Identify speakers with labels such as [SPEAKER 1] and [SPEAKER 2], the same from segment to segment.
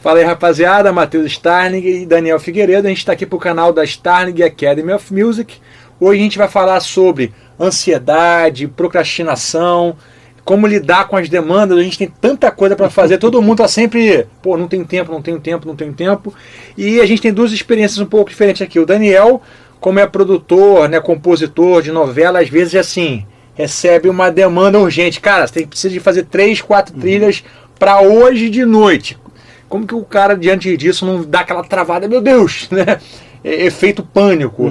[SPEAKER 1] Fala aí, rapaziada, Matheus Starling e Daniel Figueiredo. A gente está aqui para o canal da Starling Academy of Music. Hoje a gente vai falar sobre ansiedade, procrastinação, como lidar com as demandas. A gente tem tanta coisa para fazer, todo mundo está sempre, pô, não tenho tempo, não tenho tempo, não tenho tempo. E a gente tem duas experiências um pouco diferentes aqui. O Daniel, como é produtor, né, compositor de novela, às vezes assim, recebe uma demanda urgente. Cara, você precisa de fazer 3, 4 trilhas para hoje de noite. Como que o cara, diante disso, não dá aquela travada, meu Deus, né? Efeito pânico.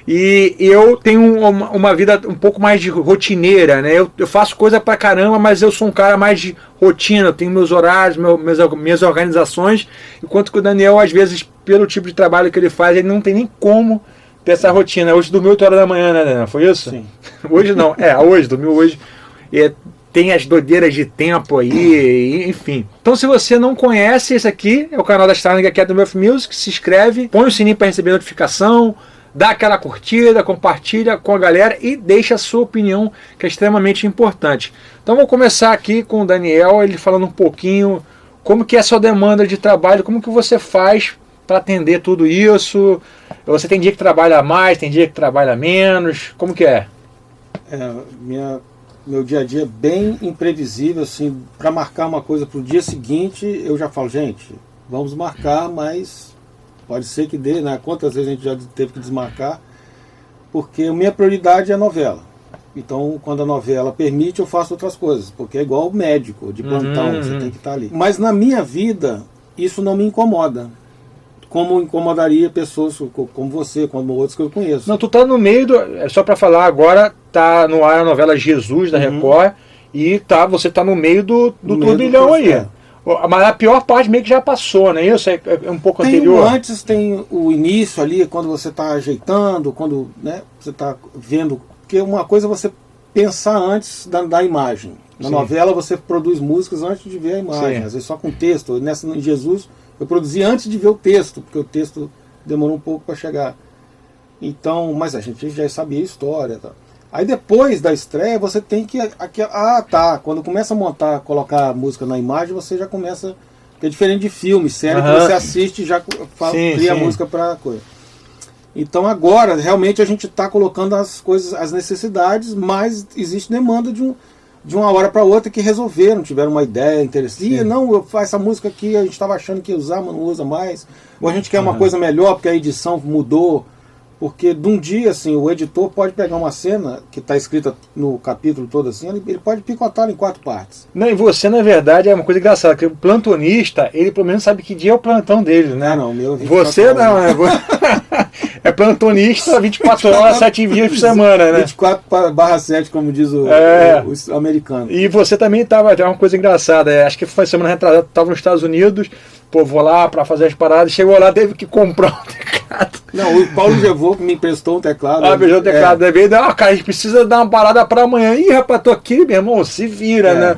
[SPEAKER 1] E eu tenho uma vida um pouco mais de rotineira, né? Eu faço coisa pra caramba, mas eu sou um cara mais de rotina, eu tenho meus horários, minhas organizações, enquanto que o Daniel, às vezes, pelo tipo de trabalho que ele faz, ele não tem nem como ter essa rotina. Hoje dormiu 8 horas da manhã, né, Daniel? Foi isso?
[SPEAKER 2] Sim.
[SPEAKER 1] Hoje não, hoje, dormiu hoje. Tem as doideiras de tempo aí, enfim. Então, se você não conhece, esse aqui é o canal da Starling Academy of Music. Se inscreve, põe o sininho para receber notificação, dá aquela curtida, compartilha com a galera e deixa a sua opinião, que é extremamente importante. Então, vou começar aqui com o Daniel, ele falando um pouquinho como que é a sua demanda de trabalho, como que você faz para atender tudo isso. Você tem dia que trabalha mais, tem dia que trabalha menos, como que é?
[SPEAKER 2] Meu dia a dia é bem imprevisível, assim, para marcar uma coisa para o dia seguinte, eu já falo, gente, vamos marcar, mas pode ser que dê, né? Quantas vezes a gente já teve que desmarcar, porque a minha prioridade é a novela. Então, quando a novela permite, eu faço outras coisas, porque é igual o médico de plantão, você tem que estar ali. Mas na minha vida, isso não me incomoda. Como incomodaria pessoas como você, como outros que eu conheço.
[SPEAKER 1] Não, tu tá no meio só para falar agora, tá no ar a novela Jesus da Record e você tá no meio do turbilhão aí. Mas a pior parte meio que já passou, né? Isso é um pouco anterior.
[SPEAKER 2] Antes tem o início ali, quando você tá ajeitando, quando, né, você tá vendo, porque uma coisa é você pensar antes da imagem. Na novela você produz músicas antes de ver a imagem, às vezes só com texto. Em Jesus eu produzi antes de ver o texto, porque o texto demorou um pouco para chegar. Então, mas a gente já sabia a história. Tá? Aí depois da estreia você tem que... quando começa a montar, colocar a música na imagem, você já começa... Que é diferente de filme, série, que você assiste e já cria a música para coisa. Então agora, realmente a gente está colocando as coisas, as necessidades, mas existe demanda de uma hora para outra que resolveram, tiveram uma ideia interessante. Não, eu faço essa música aqui, a gente estava achando que ia usar, mas não usa mais. Ou a gente quer uma coisa melhor porque a edição mudou. Porque de um dia, assim, o editor pode pegar uma cena que está escrita no capítulo todo assim, ele pode picotar em 4 partes.
[SPEAKER 1] Não, e você, na verdade, é uma coisa engraçada, que o plantonista, ele pelo menos sabe que dia é o plantão dele, né?
[SPEAKER 2] Não, meu...
[SPEAKER 1] Você não, né? É plantonista 24 horas, 7 dias por semana, né?
[SPEAKER 2] 24/7, como diz o americano.
[SPEAKER 1] E você também tem uma coisa engraçada, acho que foi semana retrasada, estava nos Estados Unidos, pô, vou lá para fazer as paradas, chegou lá, teve que comprar um teclado.
[SPEAKER 2] Não, o Paulo Gevô que me emprestou um teclado.
[SPEAKER 1] Beijou o teclado, veio, cara, a gente precisa dar uma parada para amanhã. Ih, rapaz, tô aqui, meu irmão, se vira, né?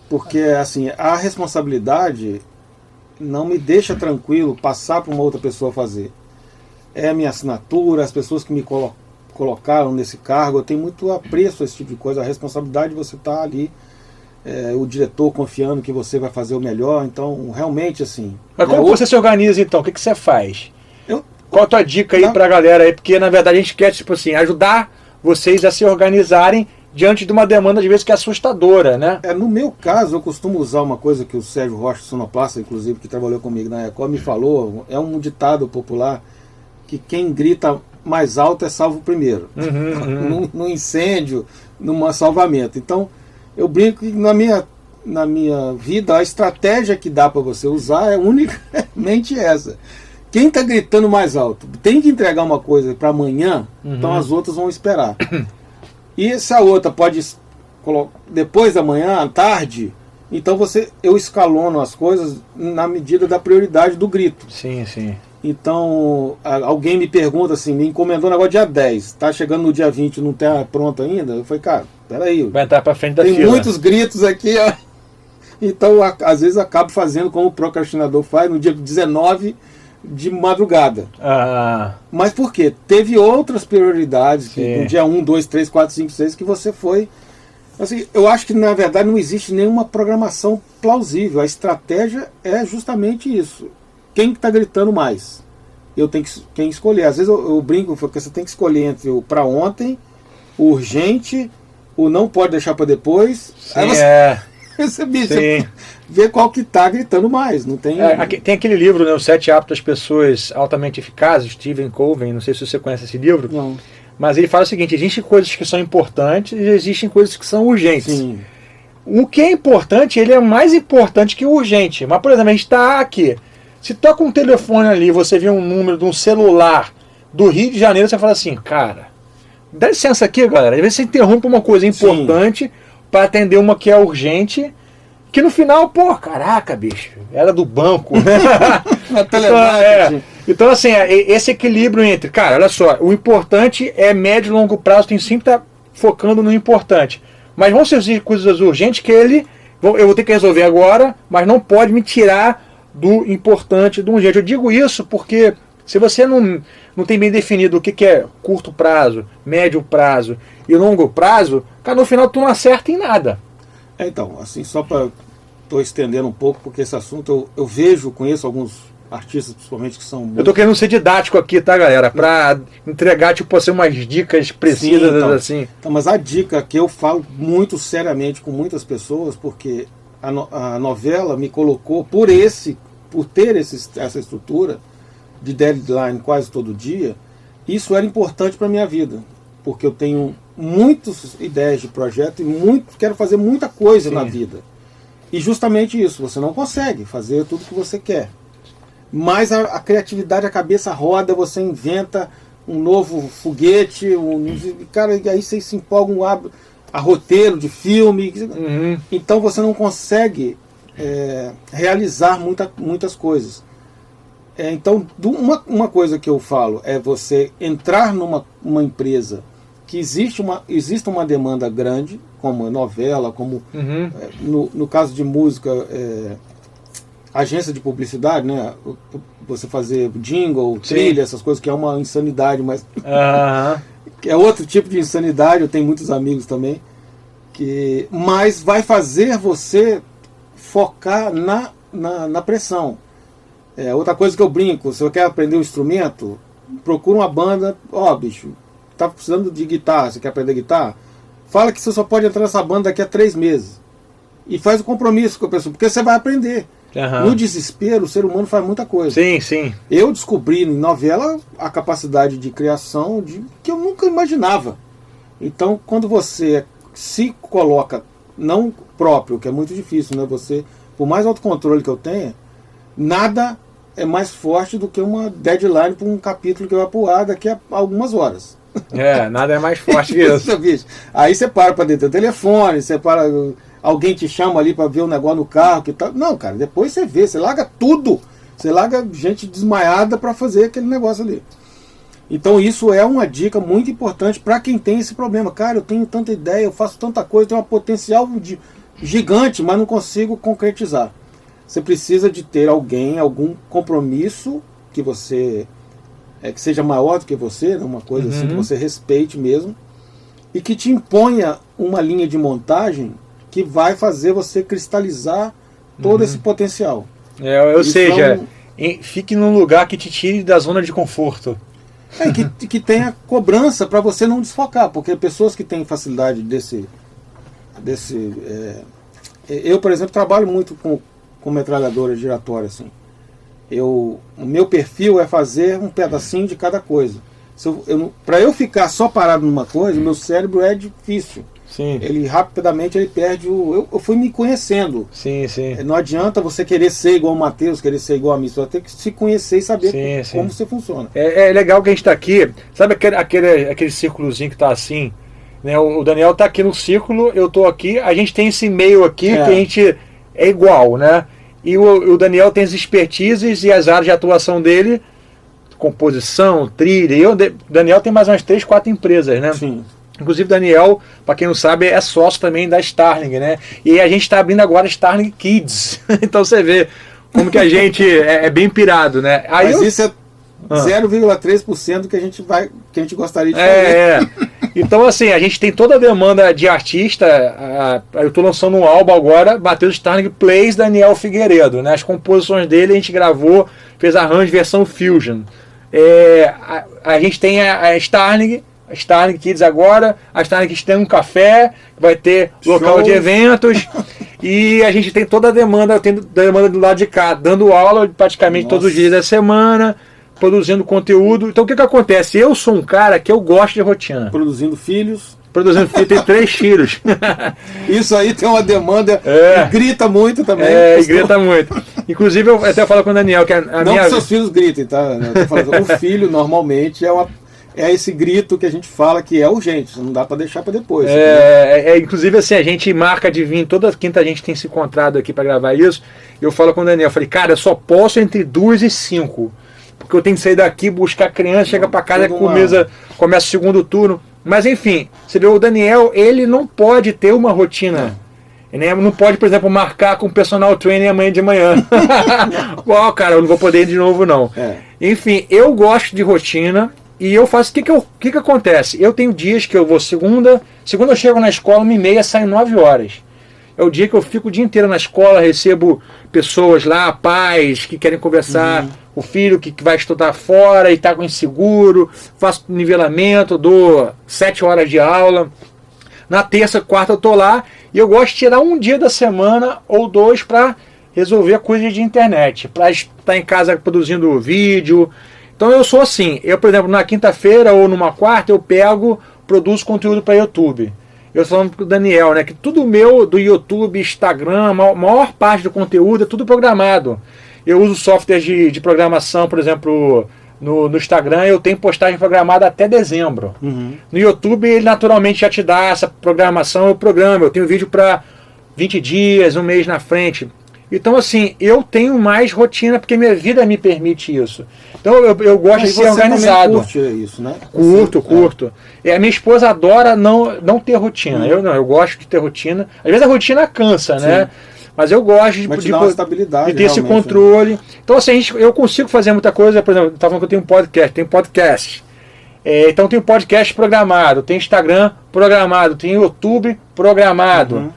[SPEAKER 2] Porque, assim, a responsabilidade não me deixa tranquilo passar para uma outra pessoa fazer. É a minha assinatura, as pessoas que me colocaram nesse cargo, eu tenho muito apreço a esse tipo de coisa, a responsabilidade de você estar ali, o diretor confiando que você vai fazer o melhor, então, realmente, assim...
[SPEAKER 1] Mas como você se organiza, então? O que você faz? Qual a tua dica aí pra galera aí? Porque, na verdade, a gente quer, tipo assim, ajudar vocês a se organizarem diante de uma demanda, às vezes, que é assustadora, né?
[SPEAKER 2] No meu caso, eu costumo usar uma coisa que o Sérgio Rocha, sonoplasta, inclusive, que trabalhou comigo na Record, me falou, é um ditado popular, que quem grita mais alto é salvo primeiro. No incêndio, num salvamento. Então, eu brinco que na minha vida, a estratégia que dá para você usar é unicamente essa. Quem está gritando mais alto tem que entregar uma coisa para amanhã, então as outras vão esperar. E se a outra pode depois da manhã, à tarde, então eu escalono as coisas na medida da prioridade do grito.
[SPEAKER 1] Sim.
[SPEAKER 2] Então, alguém me pergunta assim, me encomendou um negócio dia 10, tá chegando no dia 20 e não tá pronto ainda? Eu falei, cara, peraí.
[SPEAKER 1] Vai entrar para frente da fila.
[SPEAKER 2] Tem muitos gritos aqui, ó. Então, às vezes, eu acabo fazendo como o procrastinador faz no dia 19 de madrugada. Mas por quê? Teve outras prioridades, que no dia 1, 2, 3, 4, 5, 6, que você foi Assim, eu acho que na verdade não existe nenhuma programação plausível. A estratégia é justamente isso. Quem está gritando mais? Eu tenho que escolher. Às vezes eu brinco porque você tem que escolher entre o para ontem, o urgente, o não pode deixar para depois.
[SPEAKER 1] Sim,
[SPEAKER 2] aí você vê qual que está gritando mais. Não tem.
[SPEAKER 1] Tem aquele livro, né, Os 7 Hábitos das Pessoas Altamente Eficazes, Stephen Covey. Não sei se você conhece esse livro.
[SPEAKER 2] Não.
[SPEAKER 1] Mas ele fala o seguinte: existem coisas que são importantes e existem coisas que são urgentes.
[SPEAKER 2] Sim.
[SPEAKER 1] O que é importante, ele é mais importante que o urgente. Mas, por exemplo, a gente está aqui. Se toca um telefone ali, você vê um número de um celular do Rio de Janeiro, você fala assim, cara, dá licença aqui, galera. Às vezes você interrompe uma coisa importante para atender uma que é urgente, que no final, pô, caraca, bicho, era do banco, né? Então, assim, esse equilíbrio entre, cara, olha só, o importante é médio e longo prazo, tem sempre que estar focando no importante. Mas vão ser coisas urgentes que eu vou ter que resolver agora, mas não pode me tirar do importante de um jeito. Eu digo isso porque se você não tem bem definido o que é curto prazo, médio prazo e longo prazo, cara, no final tu não acerta em nada.
[SPEAKER 2] Então, assim, só para... Estou estendendo um pouco, porque esse assunto eu conheço alguns artistas, principalmente, que são...
[SPEAKER 1] Eu tô querendo ser didático aqui, tá, galera? Para entregar, tipo, assim, umas dicas precisas,
[SPEAKER 2] sim, então,
[SPEAKER 1] assim.
[SPEAKER 2] Então, mas a dica que eu falo muito seriamente com muitas pessoas, porque a novela me colocou, por ter essa estrutura de deadline quase todo dia, isso era importante para a minha vida, porque eu tenho muitas ideias de projeto e quero fazer muita coisa na vida. E justamente isso, você não consegue fazer tudo que você quer. Mas a criatividade, a cabeça roda, você inventa um novo foguete, cara, e aí você se empolga a roteiro de filme. Então você não consegue realizar muitas coisas. Então, uma coisa que eu falo é você entrar numa empresa que exista uma demanda grande, como novela, como no caso de música, agência de publicidade, né? Você fazer jingle, trilha, essas coisas, que é uma insanidade, mas que é outro tipo de insanidade. Eu tenho muitos amigos também, mas vai fazer você focar na pressão. Outra coisa que eu brinco, se você quer aprender um instrumento, procura uma banda, bicho, tá precisando de guitarra, você quer aprender guitarra? Fala que você só pode entrar nessa banda daqui a 3 meses. E faz o compromisso com a pessoa, porque você vai aprender. No desespero, o ser humano faz muita coisa.
[SPEAKER 1] Sim, sim.
[SPEAKER 2] Eu descobri em novela a capacidade de criação que eu nunca imaginava. Então, quando você se coloca, não próprio, que é muito difícil, né? Você, por mais autocontrole que eu tenha, nada é mais forte do que uma deadline para um capítulo que vai pro ar daqui a algumas horas.
[SPEAKER 1] Nada é mais forte que isso.
[SPEAKER 2] Aí você para dentro do telefone, alguém te chama ali para ver um negócio no carro, que tá. Não, cara, depois você vê, você larga tudo. Você larga gente desmaiada para fazer aquele negócio ali. Então isso é uma dica muito importante para quem tem esse problema. Cara, eu tenho tanta ideia, eu faço tanta coisa, tenho um potencial gigante, mas não consigo concretizar. Você precisa de ter algum compromisso que você que seja maior do que você, uma coisa assim que você respeite mesmo, e que te imponha uma linha de montagem que vai fazer você cristalizar todo esse potencial.
[SPEAKER 1] Ou seja, fique num lugar que te tire da zona de conforto.
[SPEAKER 2] Que tenha cobrança para você não desfocar, porque pessoas que têm facilidade eu, por exemplo, trabalho muito com metralhadora giratória, assim. O meu perfil é fazer um pedacinho de cada coisa. Para eu ficar só parado numa coisa, meu cérebro é difícil.
[SPEAKER 1] Sim.
[SPEAKER 2] Ele rapidamente perde eu fui me conhecendo.
[SPEAKER 1] Sim.
[SPEAKER 2] Não adianta você querer ser igual o Matheus, querer ser igual a mim. Você vai ter que se conhecer e saber como você funciona.
[SPEAKER 1] É legal que a gente está aqui. Sabe aquele círculozinho que está assim? Né? O Daniel está aqui no círculo, eu estou aqui. A gente tem esse meio aqui que a gente é igual, né? E o Daniel tem as expertises e as áreas de atuação dele, composição, trilha. E o Daniel tem mais umas 3, 4 empresas, né?
[SPEAKER 2] Sim.
[SPEAKER 1] Inclusive, Daniel, para quem não sabe, é sócio também da Starling, né? E a gente está abrindo agora a Starling Kids. Então você vê como que a gente é bem pirado, né? Aí
[SPEAKER 2] isso é 0,3% que a gente gostaria de fazer.
[SPEAKER 1] Então, assim, a gente tem toda a demanda de artista. Eu estou lançando um álbum agora, Matheus Starling Plays Daniel Figueiredo. Né? As composições dele a gente gravou, fez arranjo versão Fusion. A gente tem a Starling Kids agora, a Starling Kids tem um café, vai ter local de eventos. E a gente tem toda a demanda, do lado de cá, dando aula praticamente todos os dias da semana, produzindo conteúdo. Então o que acontece? Eu sou um cara que eu gosto de rotina.
[SPEAKER 2] Produzindo filhos.
[SPEAKER 1] Tem 3 filhos.
[SPEAKER 2] Isso aí tem uma demanda e grita muito também.
[SPEAKER 1] E grita muito. Inclusive eu até falo com o Daniel que
[SPEAKER 2] não que seus filhos gritem, tá? Eu tô falando, o filho normalmente é esse grito que a gente fala que é urgente, não dá para deixar para depois.
[SPEAKER 1] Inclusive assim, a gente marca de vir, toda quinta a gente tem se encontrado aqui para gravar isso. Eu falo com o Daniel, eu falei, cara, eu só posso entre 2 e 5, porque eu tenho que sair daqui, buscar a criança, chega para casa, começa o segundo turno. Mas enfim, você vê, o Daniel, ele não pode ter uma rotina. Ele não pode, por exemplo, marcar com o personal trainer amanhã de manhã. Cara, eu não vou poder ir de novo não. Enfim, eu gosto de rotina. E eu faço, o que acontece? Eu tenho dias que eu vou segunda eu chego na escola, 1h30, saio 9 horas. É o dia que eu fico o dia inteiro na escola, recebo pessoas lá, pais que querem conversar, o filho que vai estudar fora e está com inseguro, faço nivelamento, dou 7 horas de aula. Na terça, quarta eu estou lá e eu gosto de tirar um dia da semana ou 2 para resolver coisas de internet, para estar em casa produzindo vídeo. Então eu sou assim, por exemplo, na quinta-feira ou numa quarta eu produzo conteúdo para YouTube. Eu estou falando com o Daniel, né, que tudo meu do YouTube, Instagram, a maior parte do conteúdo é tudo programado. Eu uso softwares de programação, por exemplo, no Instagram eu tenho postagem programada até dezembro. No YouTube ele naturalmente já te dá essa programação, eu programo, eu tenho vídeo para 20 dias, um mês na frente. Então, assim, eu tenho mais rotina porque minha vida me permite isso. Então, eu gosto de ser organizado.
[SPEAKER 2] Você curte isso, né?
[SPEAKER 1] Curto. A minha esposa adora não ter rotina. Eu gosto de ter rotina. Às vezes a rotina cansa, né? Mas eu gosto de ter esse controle. Né? Então, assim, eu consigo fazer muita coisa. Por exemplo, eu estava falando que eu tenho podcast. Então, tenho podcast programado, tenho Instagram programado, tenho YouTube programado.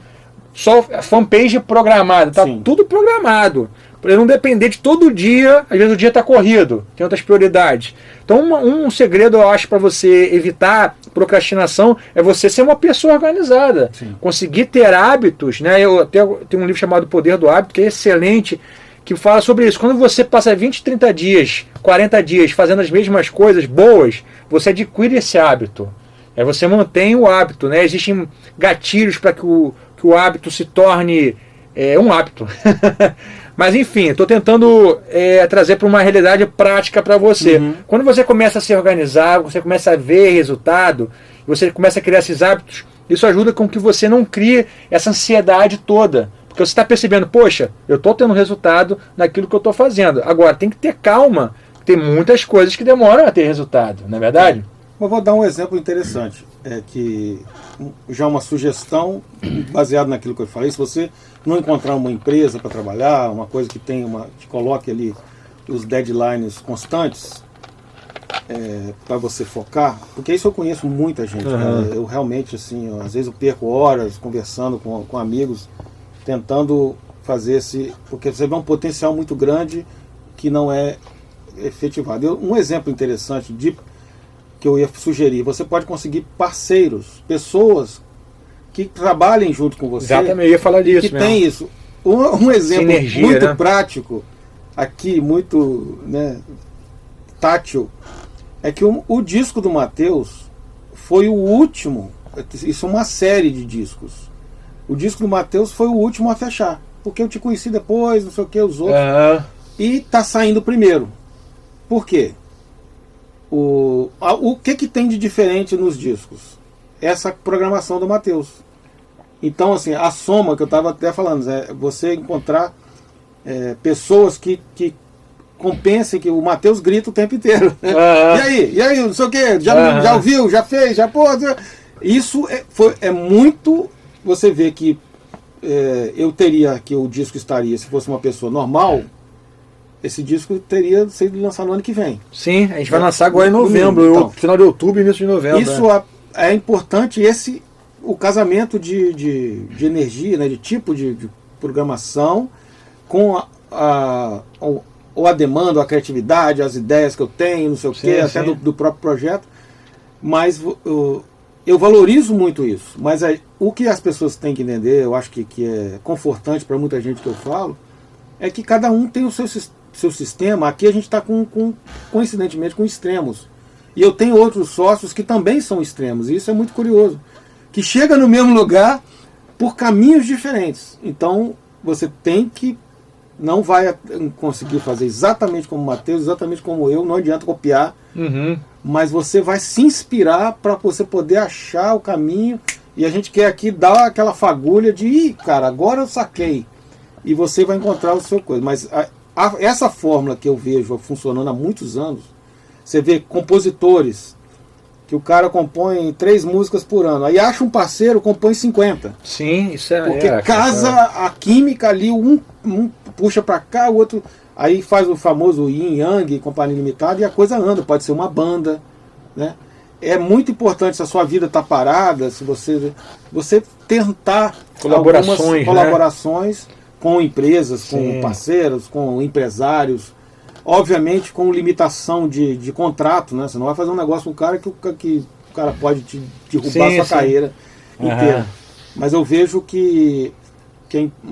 [SPEAKER 1] Só fanpage programada, tá tudo programado. Para não depender de todo dia, às vezes o dia está corrido, tem outras prioridades. Então um segredo eu acho para você evitar procrastinação é você ser uma pessoa organizada. Conseguir ter hábitos, né? Eu até tenho um livro chamado Poder do Hábito, que é excelente, que fala sobre isso. Quando você passa 20, 30 dias, 40 dias fazendo as mesmas coisas boas, você adquire esse hábito. Aí você mantém o hábito, né? Existem gatilhos para que o hábito se torne um hábito. Mas enfim, estou tentando trazer para uma realidade prática para você. Quando você começa a se organizar, você começa a ver resultado, você começa a criar esses hábitos, isso ajuda com que você não crie essa ansiedade toda. Porque você está percebendo, poxa, eu estou tendo resultado naquilo que eu estou fazendo. Agora, tem que ter calma, tem muitas coisas que demoram a ter resultado, não é verdade?
[SPEAKER 2] Eu vou dar um exemplo interessante, que já uma sugestão baseada naquilo que eu falei. Se você não encontrar uma empresa para trabalhar, uma coisa que que coloque ali os deadlines constantes para você focar, porque isso eu conheço muita gente. Eu realmente, assim, às vezes eu perco horas conversando com amigos, tentando fazer porque você vê um potencial muito grande que não é efetivado. Um exemplo interessante que eu ia sugerir, você pode conseguir parceiros, pessoas que trabalhem junto com você.
[SPEAKER 1] Exatamente, eu ia falar disso
[SPEAKER 2] que mesmo. Tem isso. Um exemplo
[SPEAKER 1] Sinergia,
[SPEAKER 2] muito
[SPEAKER 1] né?
[SPEAKER 2] prático, aqui, muito tátil, é que o disco do Matheus foi o último, isso é uma série de discos. O disco do Matheus foi o último a fechar, porque eu te conheci depois, não sei o que, os outros. E tá saindo primeiro. Por quê? O que tem de diferente nos discos? Essa programação do Matheus. Então, assim, a soma que eu estava até falando, é você encontrar pessoas que compensem, que o Matheus grita o tempo inteiro. E aí, não sei o que, já ouviu, já fez, já pô. Isso é muito. Você vê que eu teria, que o disco estaria, se fosse uma pessoa normal. Esse disco teria sido lançado no ano que vem.
[SPEAKER 1] Sim, a gente vai lançar agora em novembro,
[SPEAKER 2] então,
[SPEAKER 1] final de outubro e início de novembro.
[SPEAKER 2] Isso é importante o casamento de energia, né, de tipo de programação com ou a demanda, a criatividade, as ideias que eu tenho, não sei o quê, até do próprio projeto. Mas eu valorizo muito isso. Mas o que as pessoas têm que entender, eu acho que é confortante para muita gente que eu falo, é que cada um tem o seu sistema. Aqui a gente está coincidentemente com extremos. E eu tenho outros sócios que também são extremos. E isso é muito curioso. Que chega no mesmo lugar por caminhos diferentes. Então você tem que... Não vai conseguir fazer exatamente como o Matheus, exatamente como eu, não adianta copiar, mas você vai se inspirar para você poder achar o caminho, e a gente quer aqui dar aquela fagulha de, cara, agora eu saquei, e você vai encontrar o seu coisa. Mas essa fórmula que eu vejo funcionando há muitos anos, você vê compositores, que o cara compõe 3 músicas por ano, aí acha um parceiro, compõe 50.
[SPEAKER 1] Sim, isso é...
[SPEAKER 2] Porque casa a química ali, um puxa para cá, o outro aí faz o famoso yin yang, companhia limitada, e a coisa anda, pode ser uma banda, né? É muito importante, se a sua vida está parada, se você tentar colaborações, né? Com empresas, com parceiros, com empresários, obviamente com limitação de contrato, né? Você não vai fazer um negócio com o cara que o cara pode te derrubar sua carreira inteira. Mas eu vejo que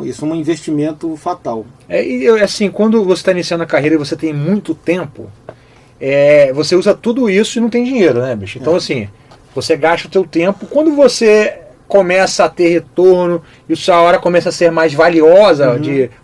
[SPEAKER 2] isso é um investimento fatal.
[SPEAKER 1] E assim, quando você está iniciando a carreira e você tem muito tempo, você usa tudo isso e não tem dinheiro, né, bicho? Então, assim, você gasta o teu tempo. Quando você começa a ter retorno e sua hora começa a ser mais valiosa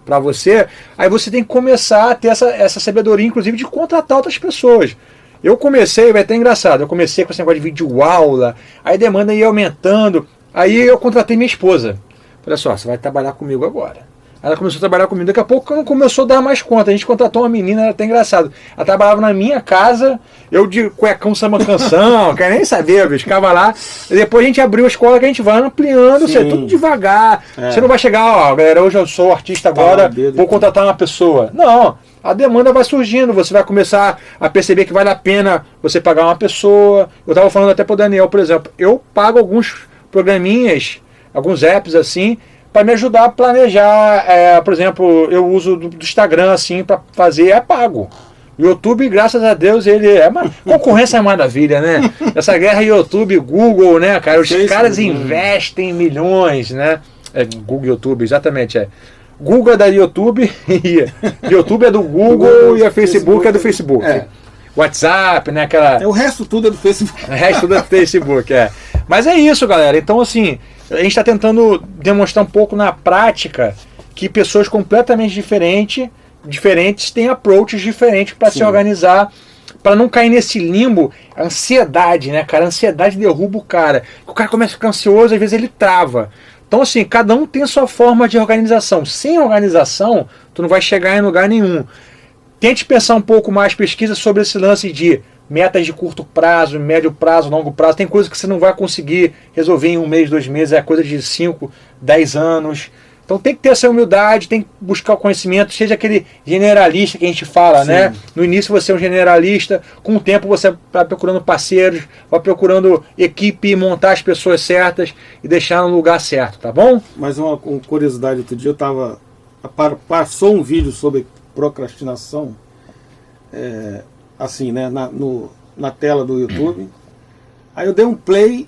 [SPEAKER 1] para você, aí você tem que começar a ter essa sabedoria, inclusive, de contratar outras pessoas. Eu comecei, vai até engraçado, eu comecei com esse negócio de videoaula, aí a demanda ia aumentando, aí eu contratei minha esposa. Olha só, você vai trabalhar comigo agora. Ela começou a trabalhar comigo, daqui a pouco não começou a dar mais conta. A gente contratou uma menina, era até engraçado. Ela trabalhava na minha casa, eu de cuecão samba canção, quer nem saber, bicho, ficava lá. E depois a gente abriu a escola que a gente vai ampliando, você, tudo devagar. Você não vai chegar, ó, galera, hoje eu sou artista agora, vou contratar uma pessoa. Não, a demanda vai surgindo, você vai começar a perceber que vale a pena você pagar uma pessoa. Eu estava falando até pro Daniel, por exemplo, eu pago alguns programinhas, alguns apps assim, para me ajudar a planejar. Por exemplo, eu uso do Instagram assim para fazer, é pago. O YouTube, graças a Deus, ele é uma concorrência, é maravilha, né? Essa guerra YouTube, Google, né, cara? Os caras investem milhões, né? Google, YouTube, exatamente, Google é da YouTube, e YouTube é do Google e a Facebook é do Facebook. WhatsApp, né?
[SPEAKER 2] O resto tudo é do Facebook.
[SPEAKER 1] O resto tudo é do Facebook, Mas é isso, galera. Então, assim, a gente está tentando demonstrar um pouco na prática que pessoas completamente diferentes têm approaches diferentes para se organizar, para não cair nesse limbo. A ansiedade, né, cara? A ansiedade derruba o cara. O cara começa a ficar ansioso, às vezes ele trava. Então, assim, cada um tem a sua forma de organização. Sem organização, tu não vai chegar em lugar nenhum. Tente pensar um pouco mais, pesquisa sobre esse lance de metas de curto prazo, médio prazo, longo prazo. Tem coisa que você não vai conseguir resolver em 1 mês, 2 meses, é coisa de 5, 10 anos. Então tem que ter essa humildade, tem que buscar o conhecimento, seja aquele generalista que a gente fala, né? No início você é um generalista, com o tempo você vai procurando parceiros, vai procurando equipe, montar as pessoas certas e deixar no lugar certo, tá bom?
[SPEAKER 2] Mas uma curiosidade, outro dia passou um vídeo sobre procrastinação, assim, né, na tela do YouTube. Aí eu dei um play,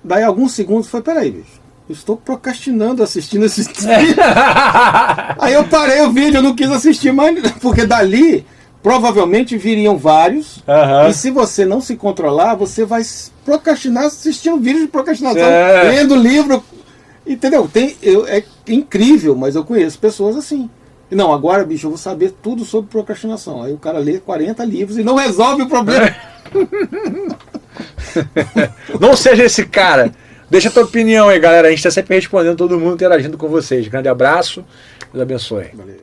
[SPEAKER 2] daí alguns segundos foi, peraí, bicho, eu estou procrastinando assistindo esse vídeo. Aí eu parei o vídeo, eu não quis assistir mais, porque dali provavelmente viriam vários, e se você não se controlar, você vai procrastinar assistindo vídeo de procrastinação, lendo livro, entendeu? É incrível, mas eu conheço pessoas assim. Não, agora, bicho, eu vou saber tudo sobre procrastinação. Aí o cara lê 40 livros e não resolve o problema.
[SPEAKER 1] Não seja esse cara. Deixa a tua opinião aí, galera. A gente está sempre respondendo todo mundo, interagindo com vocês. Grande abraço. Deus abençoe. Valeu.